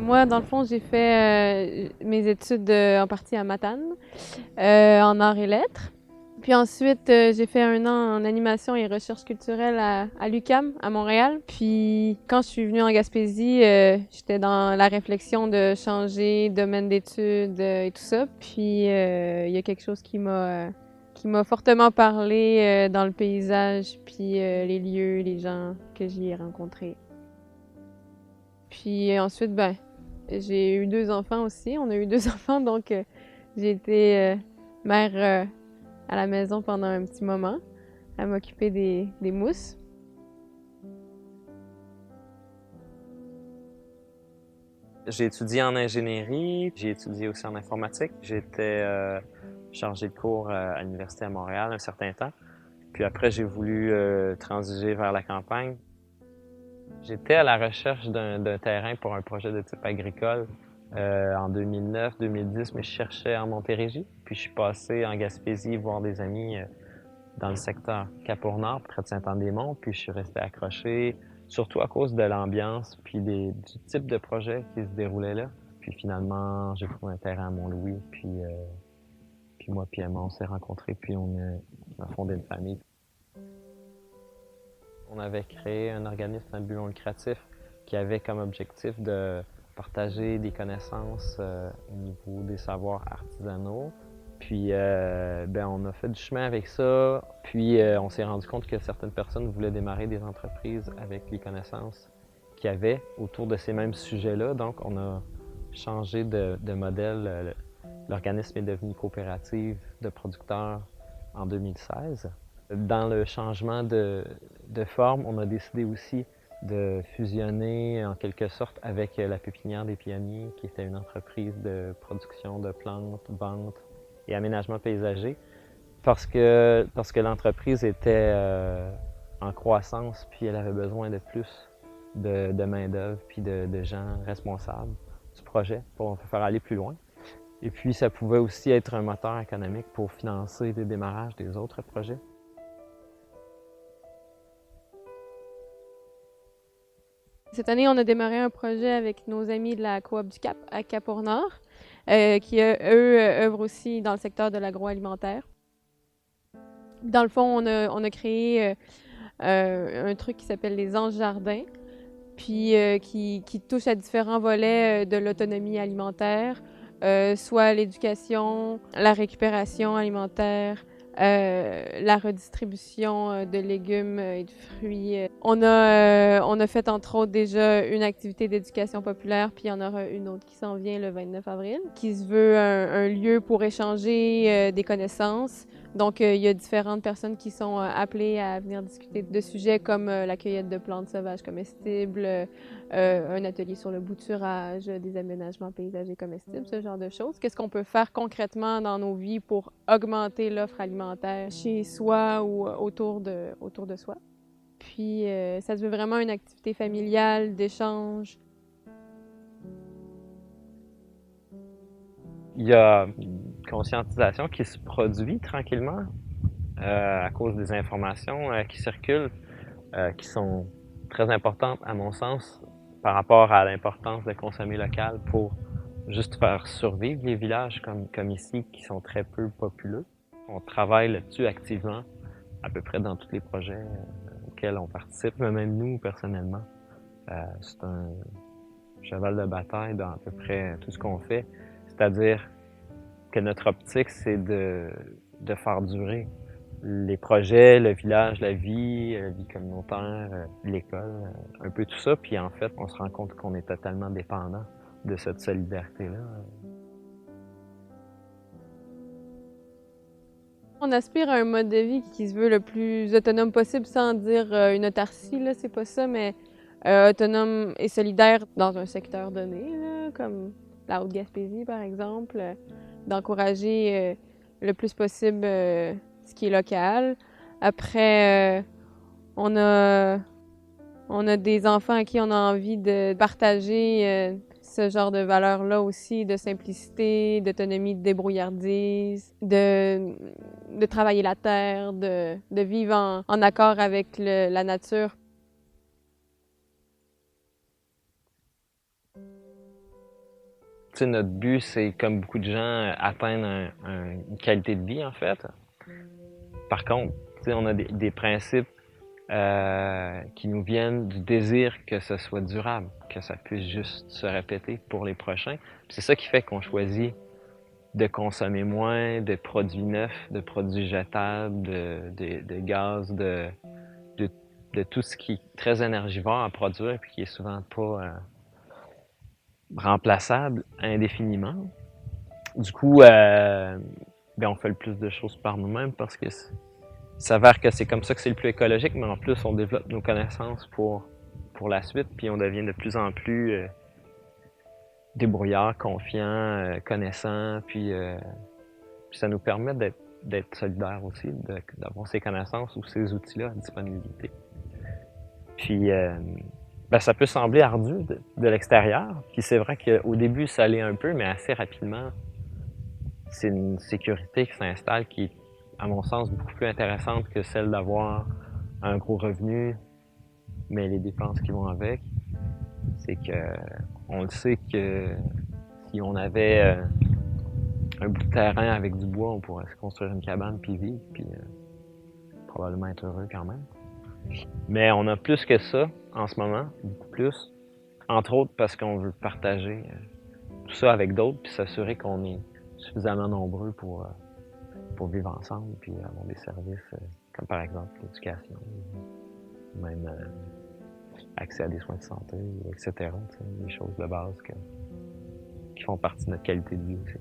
Moi, dans le fond, j'ai fait mes études en partie à Matane, en arts et lettres. Puis ensuite, j'ai fait un an en animation et recherche culturelle à l'UQAM, à Montréal. Puis quand je suis venue en Gaspésie, j'étais dans la réflexion de changer de domaine d'études et tout ça. Puis il y a quelque chose qui m'a fortement parlé dans le paysage, puis les lieux, les gens que j'y ai rencontrés. Puis ensuite, ben, j'ai eu 2 enfants aussi. On a eu 2 enfants, donc j'ai été mère à la maison pendant un petit moment, à m'occuper des mousses. J'ai étudié en ingénierie, j'ai étudié aussi en informatique. J'étais chargé de cours à l'Université à Montréal un certain temps. Puis après, j'ai voulu transiger vers la campagne. J'étais à la recherche d'un terrain pour un projet de type agricole en 2009-2010, mais je cherchais en Montérégie. Puis je suis passé en Gaspésie voir des amis dans le secteur Cap-Nord, près de Saint-Anne-des-Monts. Puis je suis resté accroché, surtout à cause de l'ambiance puis du type de projet qui se déroulait là. Puis finalement, j'ai trouvé un terrain à Mont-Louis. Puis moi puis Emma, on s'est rencontrés, puis on a fondé une famille. On avait créé un organisme à but non lucratif qui avait comme objectif de partager des connaissances au niveau des savoirs artisanaux. Puis ben, on a fait du chemin avec ça, puis on s'est rendu compte que certaines personnes voulaient démarrer des entreprises avec les connaissances qu'il y avait autour de ces mêmes sujets-là. Donc on a changé de modèle. L'organisme est devenu coopérative de producteurs en 2016. Dans le changement de forme, on a décidé aussi de fusionner en quelque sorte avec la Pépinière des Pionniers, qui était une entreprise de production de plantes, vente et aménagement paysager, parce que l'entreprise était en croissance, puis elle avait besoin de plus de main-d'œuvre, puis de gens responsables du projet pour faire aller plus loin. Et puis, ça pouvait aussi être un moteur économique pour financer des démarrages des autres projets. Cette année, on a démarré un projet avec nos amis de la Coop du Cap à Cap-Nord, qui, eux, œuvrent aussi dans le secteur de l'agroalimentaire. Dans le fond, on a créé un truc qui s'appelle les Anges Jardins, puis qui touche à différents volets de l'autonomie alimentaire, soit l'éducation, la récupération alimentaire, la redistribution de légumes et de fruits. On a fait entre autres déjà une activité d'éducation populaire, puis il y en aura une autre qui s'en vient le 29 avril, qui se veut un lieu pour échanger des connaissances. Donc, il y a différentes personnes qui sont appelées à venir discuter de sujets comme la cueillette de plantes sauvages comestibles, un atelier sur le bouturage, des aménagements paysagers comestibles, ce genre de choses. Qu'est-ce qu'on peut faire concrètement dans nos vies pour augmenter l'offre alimentaire chez soi ou autour de soi? Puis, ça se veut vraiment une activité familiale, d'échange. Il y a une conscientisation qui se produit tranquillement à cause des informations qui circulent, qui sont très importantes à mon sens par rapport à l'importance de consommer local pour juste faire survivre les villages comme ici qui sont très peu populeux. On travaille là-dessus activement à peu près dans tous les projets auxquels on participe, mais même nous personnellement. C'est un cheval de bataille dans à peu près tout ce qu'on fait, c'est-à-dire que notre optique, c'est de faire durer les projets, le village, la vie communautaire, l'école, un peu tout ça. Puis en fait, on se rend compte qu'on est totalement dépendant de cette solidarité-là. On aspire à un mode de vie qui se veut le plus autonome possible, sans dire une autarcie, là, c'est pas ça, mais autonome et solidaire dans un secteur donné, là, comme la Haute-Gaspésie, par exemple, d'encourager le plus possible ce qui est local. Après, on a, on a des enfants à qui on a envie de partager ce genre de valeurs-là aussi, de simplicité, d'autonomie, de débrouillardise, de travailler la terre, de vivre en accord avec la nature. sais, notre but, c'est, comme beaucoup de gens, atteindre une qualité de vie, en fait. Par contre, tu sais, on a des principes qui nous viennent du désir que ce soit durable, que ça puisse juste se répéter pour les prochains. Puis c'est ça qui fait qu'on choisit de consommer moins de produits neufs, de produits jetables, de gaz, de tout ce qui est très énergivore à produire puis qui est souvent pas remplaçable indéfiniment. Du coup, ben on fait le plus de choses par nous-mêmes parce que il s'avère que c'est comme ça que c'est le plus écologique, mais en plus, on développe nos connaissances pour la suite, puis on devient de plus en plus débrouillard, confiant, connaissant, puis ça nous permet d'être solidaires aussi, d'avoir ces connaissances ou ces outils-là à disponibilité. Puis, ben, ça peut sembler ardu de l'extérieur, puis c'est vrai qu'au début, ça l'est un peu, mais assez rapidement, c'est une sécurité qui s'installe qui est, à mon sens, beaucoup plus intéressante que celle d'avoir un gros revenu, mais les dépenses qui vont avec. C'est que on le sait que si on avait un bout de terrain avec du bois, on pourrait se construire une cabane puis vivre, puis probablement être heureux quand même. Mais on a plus que ça en ce moment, beaucoup plus. Entre autres parce qu'on veut partager tout ça avec d'autres, puis s'assurer qu'on est suffisamment nombreux pour vivre ensemble, puis avoir des services comme par exemple l'éducation, même accès à des soins de santé, etc. Des choses de base qui font partie de notre qualité de vie aussi.